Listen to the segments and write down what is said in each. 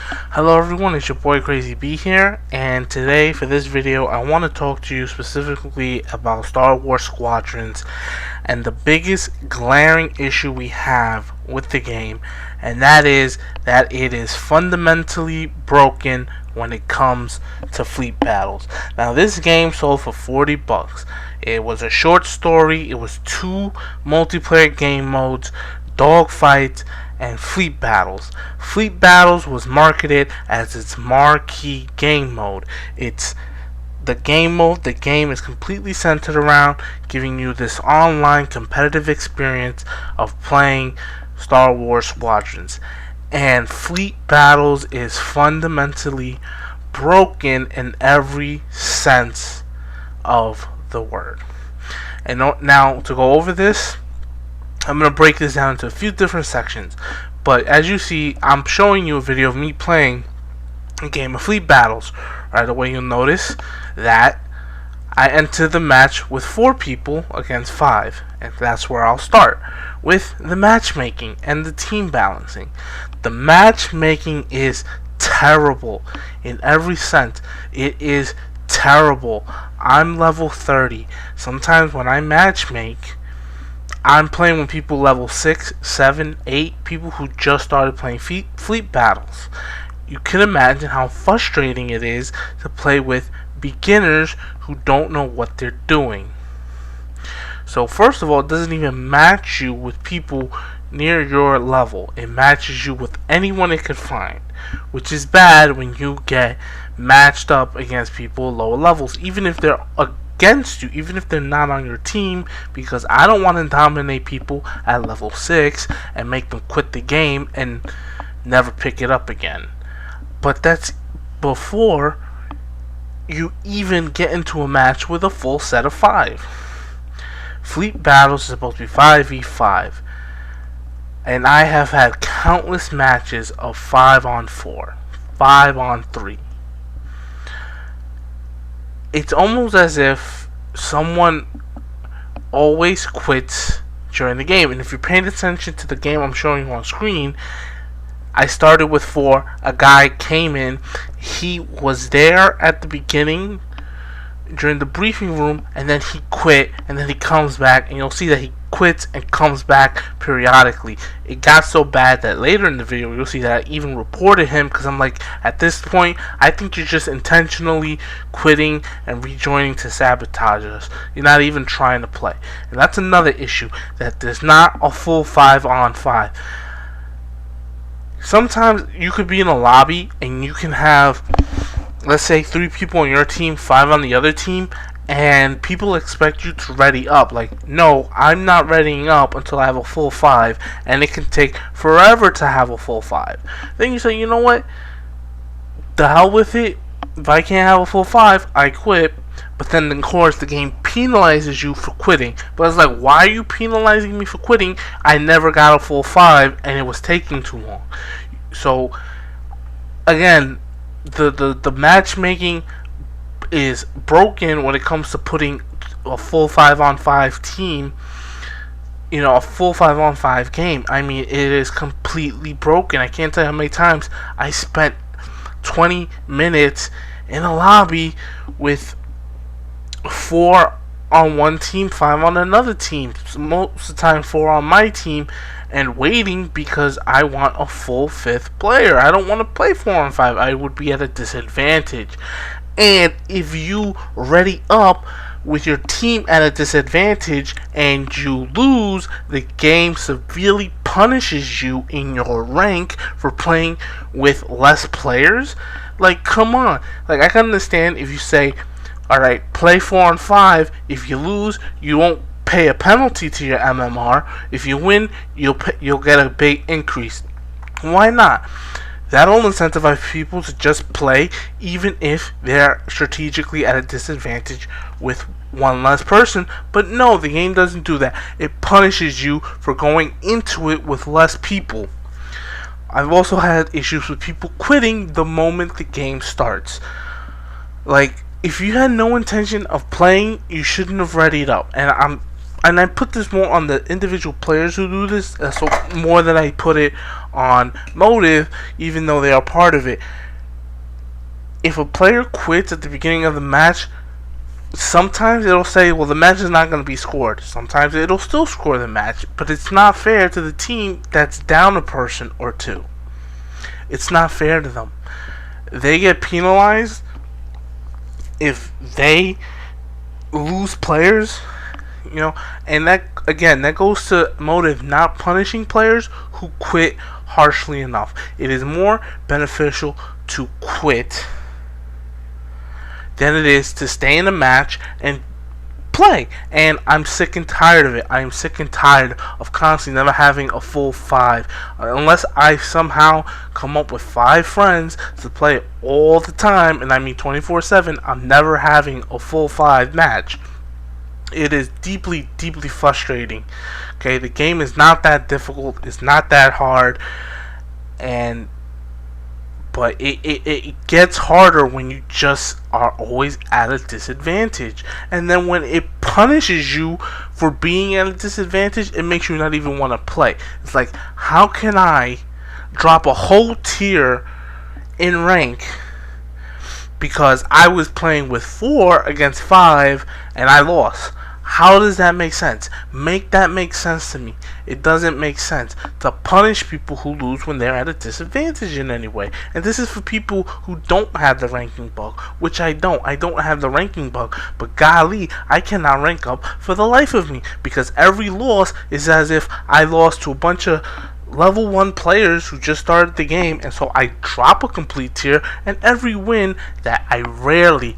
Hello everyone, it's your boy Crazy B here, and today for this video I want to talk to you specifically about Star Wars Squadrons and the biggest glaring issue we have with the game, and that is that it is fundamentally broken when it comes to fleet battles. Now this game sold for $40. It was a short story, it was 2 multiplayer game modes, dogfights, and fleet battles. Fleet battles was marketed as its marquee game mode. It's the game mode. The game is completely centered around giving you this online competitive experience of playing Star Wars Squadrons. And fleet battles is fundamentally broken in every sense of the word. And now to go over this, I'm going to break this down into a few different sections. But as you see, I'm showing you a video of me playing a game of fleet battles. Right away you'll notice that I entered the match with 4 people against 5. And that's where I'll start with the matchmaking and the team balancing. The matchmaking is terrible in every sense. It is terrible. I'm level 30. Sometimes when I matchmake, I'm playing with people level 6, 7, 8, people who just started playing fleet battles. You can imagine how frustrating it is to play with beginners who don't know what they're doing. So first of all, it doesn't even match you with people near your level. It matches you with anyone it could find, which is bad when you get matched up against people lower levels, even if they're against you, even if they're not on your team, because I don't want to dominate people at level 6 and make them quit the game and never pick it up again. But that's before you even get into a match with a full set of 5. Fleet battles is supposed to be 5v5, and I have had countless matches of 5-on-4, 5-on-3. It's almost as if someone always quits during the game. And if you're paying attention to the game I'm showing you on screen, I started with 4. A guy came in. He was there at the beginning during the briefing room, and then he quit, and then he comes back, and you'll see that he quits and comes back periodically. It got so bad that later in the video you'll see that I even reported him, because I'm like, at this point I think you're just intentionally quitting and rejoining to sabotage us. You're not even trying to play. And that's another issue, that there's not a full 5-on-5. Sometimes you could be in a lobby and you can have, let's say, 3 people on your team, 5 on the other team, and people expect you to ready up. Like, no, I'm not readying up until I have a full 5, and it can take forever to have a full 5. Then you say, you know what, the hell with it. If I can't have a full 5, I quit. But then, of course, the game penalizes you for quitting. But it's like, why are you penalizing me for quitting? I never got a full 5, and it was taking too long. So, again, the matchmaking is broken when it comes to putting a full 5-on-5 team, you know, a full 5-on-5 game. I mean, it is completely broken. I can't tell you how many times I spent 20 minutes in a lobby with 4 on one team, 5 on another team, most of the time 4 on my team, and waiting because I want a full 5th player. I don't want to play 4-on-5. I would be at a disadvantage. And if you ready up with your team at a disadvantage and you lose, the game severely punishes you in your rank for playing with less players. Like, come on. Like, I can understand if you say, alright, play 4-on-5. If you lose, you won't pay a penalty to your MMR. If you win, you'll get a big increase. Why not? That'll incentivize people to just play, even if they're strategically at a disadvantage with one less person. But no, the game doesn't do that. It punishes you for going into it with less people. I've also had issues with people quitting the moment the game starts. Like, if you had no intention of playing, you shouldn't have readied up. And and I put this more on the individual players who do this, so more than I put it on motive, even though they are part of it. If a player quits at the beginning of the match, sometimes it'll say, well, the match is not going to be scored. Sometimes it'll still score the match, but it's not fair to the team that's down a person or two. It's not fair to them. They get penalized if they lose players, and that, again, that goes to motive not punishing players who quit harshly enough. It is more beneficial to quit than it is to stay in a match and play. And I'm sick and tired of it. I am sick and tired of constantly never having a full 5. Unless I somehow come up with 5 friends to play all the time, and I mean 24/7, I'm never having a full 5 match. It is deeply, deeply frustrating. Okay, the game is not that difficult. It's not that hard. But it gets harder when you just are always at a disadvantage. And then when it punishes you for being at a disadvantage, it makes you not even want to play. It's like, how can I drop a whole tier in rank because I was playing with 4 against 5 and I lost? How does that make sense? Make that make sense to me. It doesn't make sense to punish people who lose when they're at a disadvantage in any way. And this is for people who don't have the ranking bug, which I don't. I don't have the ranking bug, but golly, I cannot rank up for the life of me, because every loss is as if I lost to a bunch of level 1 players who just started the game, and so I drop a complete tier, and every win that I rarely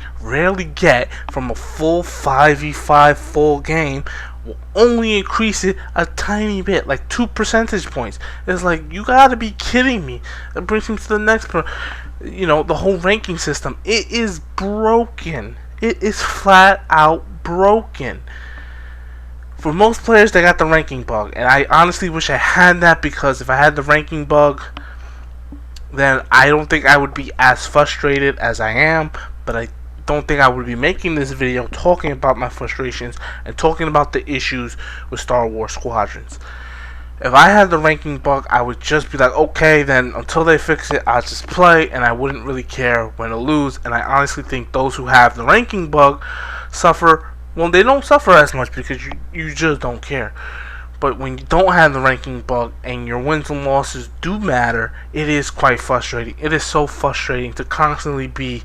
get from a full 5v5 full game will only increase it a tiny bit, like 2 percentage points. It's like, you gotta be kidding me. That brings me to the next point. The whole ranking system, it is broken. It is flat out broken. For most players, they got the ranking bug, and I honestly wish I had that, because if I had the ranking bug, then I don't think I would be as frustrated as I am. But I don't think I would be making this video talking about my frustrations and talking about the issues with Star Wars Squadrons. If I had the ranking bug, I would just be like, okay, then until they fix it, I'll just play, and I wouldn't really care when I lose. And I honestly think those who have the ranking bug suffer. Well, they don't suffer as much because you just don't care. But when you don't have the ranking bug and your wins and losses do matter, it is quite frustrating. It is so frustrating to constantly be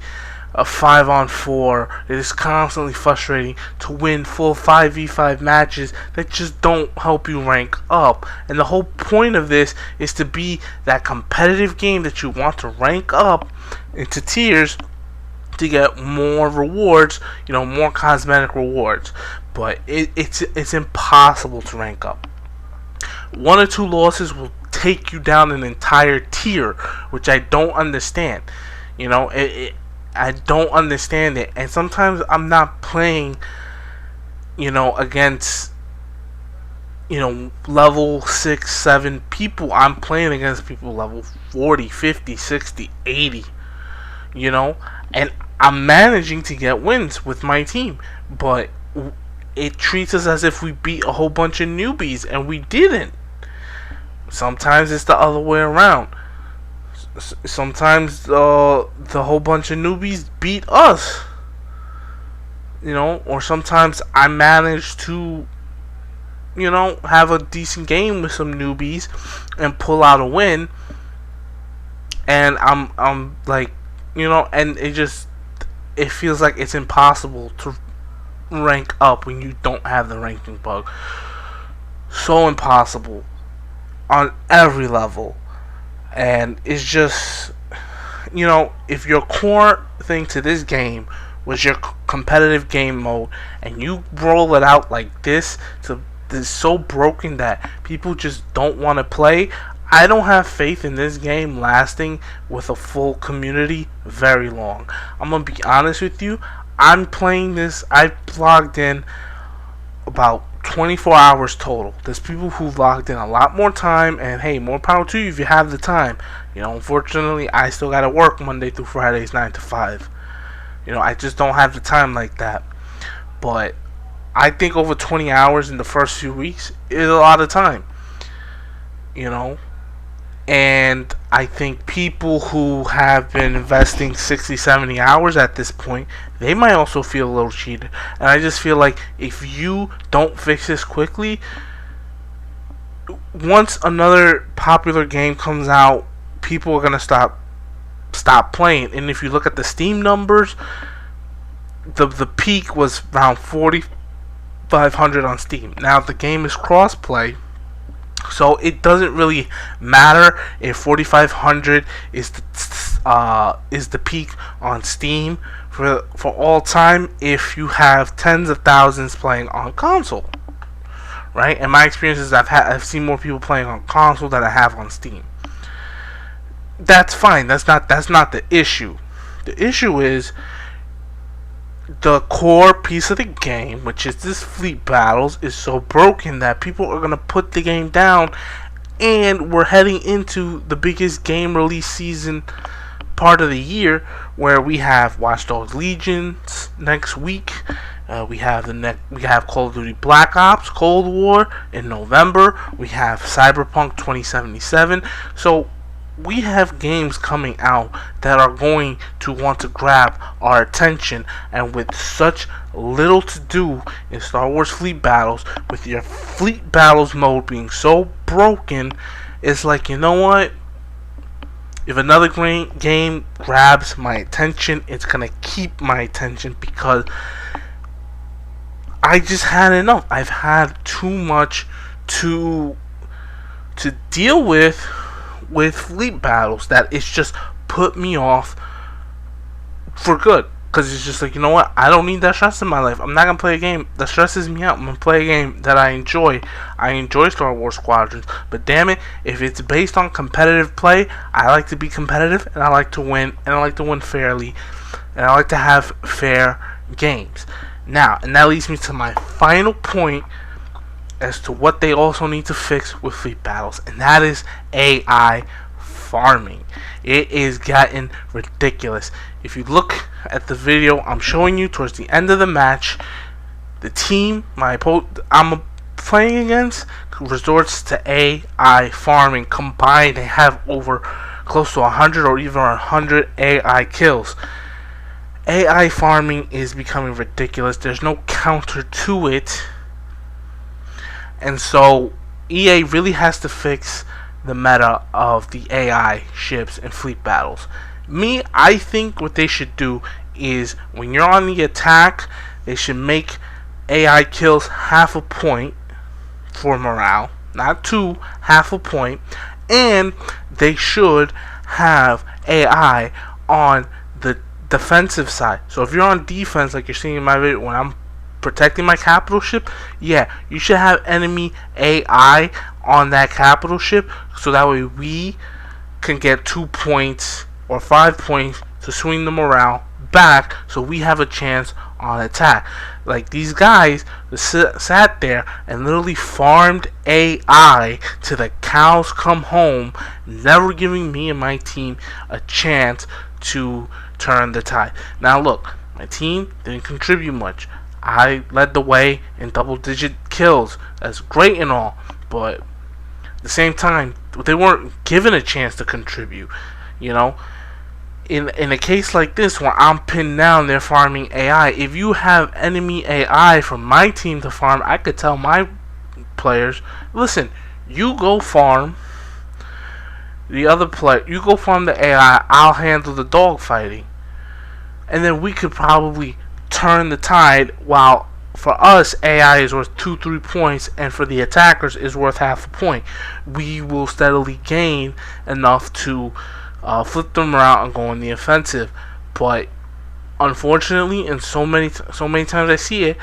a 5-on-4. It is constantly frustrating to win full 5v5 matches that just don't help you rank up. And the whole point of this is to be that competitive game that you want to rank up into tiers to get more rewards, more cosmetic rewards. But it's impossible to rank up. 1 or 2 losses will take you down an entire tier, which I don't understand. I don't understand it. And sometimes I'm not playing, against, level 6, 7 people. I'm playing against people level 40, 50, 60, 80, and I'm managing to get wins with my team, but it treats us as if we beat a whole bunch of newbies, and we didn't. Sometimes it's the other way around. Sometimes the whole bunch of newbies beat us, or sometimes I manage to, have a decent game with some newbies and pull out a win, and I'm like, and it feels like it's impossible to rank up when you don't have the ranking bug. So impossible on every level. And it's just, if your core thing to this game was your competitive game mode, and you roll it out like this, it's so broken that people just don't want to play, I don't have faith in this game lasting with a full community very long. I'm going to be honest with you. I'm playing this. I've logged in about 24 hours total. There's people who've logged in a lot more time, and hey, more power to you if you have the time. Unfortunately, I still got to work Monday through Fridays, 9 to 5. I just don't have the time like that. But I think over 20 hours in the first few weeks is a lot of time, you know. And I think people who have been investing 60, 70 hours at this point, they might also feel a little cheated. And I just feel like if you don't fix this quickly, once another popular game comes out, people are gonna stop playing. And if you look at the Steam numbers, the peak was around 4,500 on Steam. Now the game is crossplay, so it doesn't really matter if 4,500 is the peak on Steam for all time if you have tens of thousands playing on console, right? And my experience is I've seen more people playing on console than I have on Steam. That's fine. That's not the issue. The issue is the core piece of the game, which is this fleet battles, is so broken that people are gonna put the game down, and we're heading into the biggest game release season part of the year, where we have Watch Dogs Legions next week. We have Call of Duty Black Ops Cold War in November. We have Cyberpunk 2077. So we have games coming out that are going to want to grab our attention, and with such little to do in Star Wars Fleet Battles, with your Fleet Battles mode being so broken, it's like, you know what? If another game grabs my attention, it's gonna keep my attention, because I just had enough. I've had too much to deal with Fleet Battles, that it's just put me off for good. Because it's just like, you know what? I don't need that stress in my life. I'm not going to play a game that stresses me out. I'm going to play a game that I enjoy. I enjoy Star Wars Squadrons. But damn it, if it's based on competitive play, I like to be competitive, and I like to win, and I like to win fairly, and I like to have fair games. Now, and that leads me to my final point as to what they also need to fix with Fleet Battles, and that is AI farming. It is getting ridiculous. If you look at the video I'm showing you towards the end of the match, the team I'm playing against resorts to AI farming. Combined, they have over close to 100 or even 100 AI kills. AI farming is becoming ridiculous. There's no counter to it. And so EA really has to fix the meta of the AI ships and Fleet Battles. I think what they should do is, when you're on the attack, they should make AI kills half a point for morale, not 2, half a point. And they should have AI on the defensive side. So if you're on defense, like you're seeing in my video when I'm protecting my capital ship, yeah, you should have enemy AI on that capital ship, so that way we can get 2 points or 5 points to swing the morale back, so we have a chance on attack. Like, these guys sat there and literally farmed AI to the cows come home, never giving me and my team a chance to turn the tide. Now look, my team didn't contribute much. I led the way in double-digit kills. That's great and all, but at the same time, they weren't given a chance to contribute. You know, in a case like this, where I'm pinned down, they're farming AI. If you have enemy AI from my team to farm, I could tell my players, listen, you go farm the other player. You go farm the AI. I'll handle the dog fighting, and then we could probably turn the tide. While for us, AI is worth 2-3 points, and for the attackers is worth half a point. We will steadily gain enough to flip them around and go on the offensive. But unfortunately, and so many times I see it,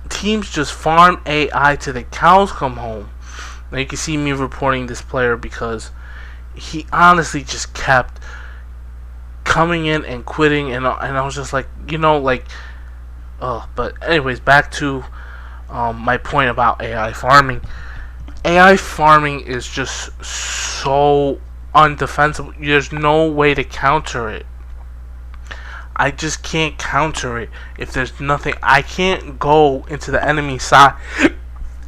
teams just farm AI till the cows come home. Now you can see me reporting this player because he honestly just kept coming in and quitting, and I was just like, you know, like, but anyways, back to my point about AI farming. AI farming is just so undefensible. There's no way to counter it. I just can't counter it. If there's nothing, I can't go into the enemy side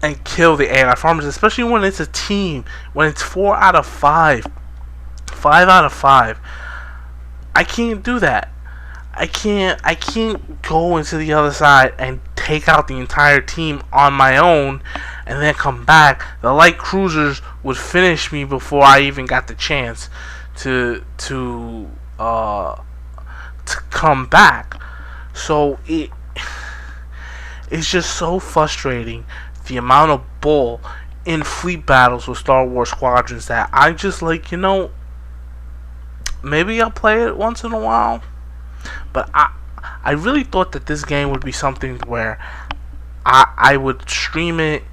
and kill the AI farmers, especially when it's a team, when it's 4 out of 5, 5 out of 5. I can't do that. I can't go into the other side and take out the entire team on my own and then come back. The light cruisers would finish me before I even got the chance to come back. So it's just so frustrating, the amount of bull in fleet battles with Star Wars Squadrons, that I just like, maybe I'll play it once in a while. But I really thought that this game would be something where I would stream it,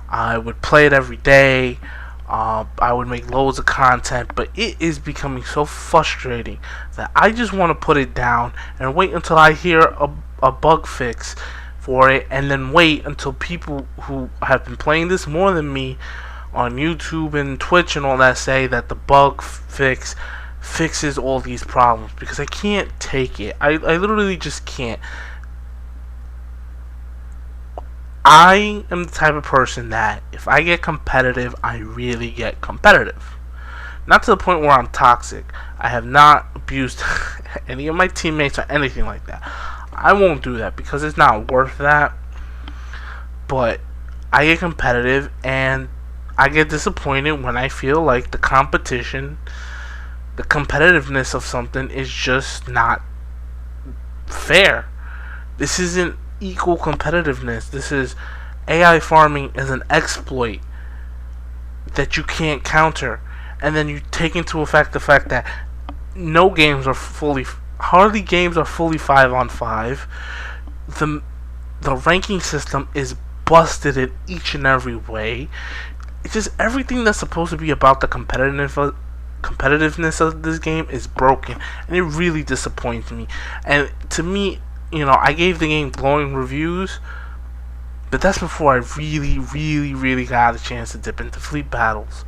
I would play it every day, I would make loads of content, but it is becoming so frustrating that I just want to put it down and wait until I hear a bug fix for it, and then wait until people who have been playing this more than me on YouTube and Twitch and all that say that the bug fix fixes all these problems, because I can't take it. I literally just can't. I am the type of person that if I get competitive, I really get competitive. Not to the point where I'm toxic. I have not abused any of my teammates or anything like that. I won't do that because it's not worth that. But I get competitive, and I get disappointed when I feel like the competitiveness of something is just not fair. This isn't equal competitiveness. This is AI farming as an exploit that you can't counter, and then you take into effect the fact that hardly games are fully 5-on-5. The ranking system is busted in each and every way. It's just everything that's supposed to be about the competitiveness of this game is broken, and it really disappoints me. And to me, I gave the game glowing reviews, but that's before I really got a chance to dip into fleet battles.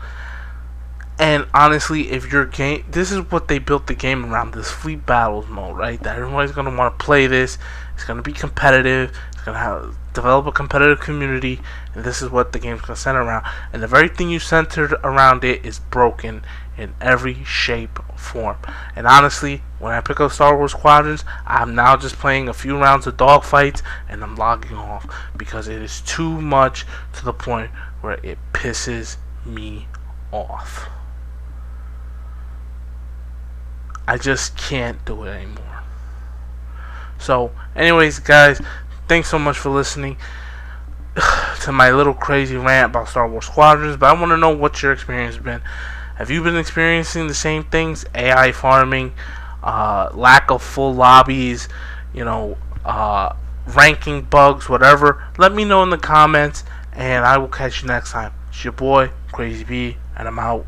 And honestly, if your game, this is what they built the game around, this fleet battles mode, right? That everybody's gonna want to play this. It's gonna be competitive. It's gonna develop a competitive community, and this is what the game's gonna center around. And the very thing you centered around it is broken in every shape or form. And honestly, when I pick up Star Wars Squadrons, I'm now just playing a few rounds of dogfights and I'm logging off, because it is too much to the point where it pisses me off. I just can't do it anymore. So, anyways, guys, thanks so much for listening to my little crazy rant about Star Wars Squadrons. But I want to know what your experience has been. Have you been experiencing the same things? AI farming, lack of full lobbies, ranking bugs, whatever. Let me know in the comments, and I will catch you next time. It's your boy, Crazy B, and I'm out.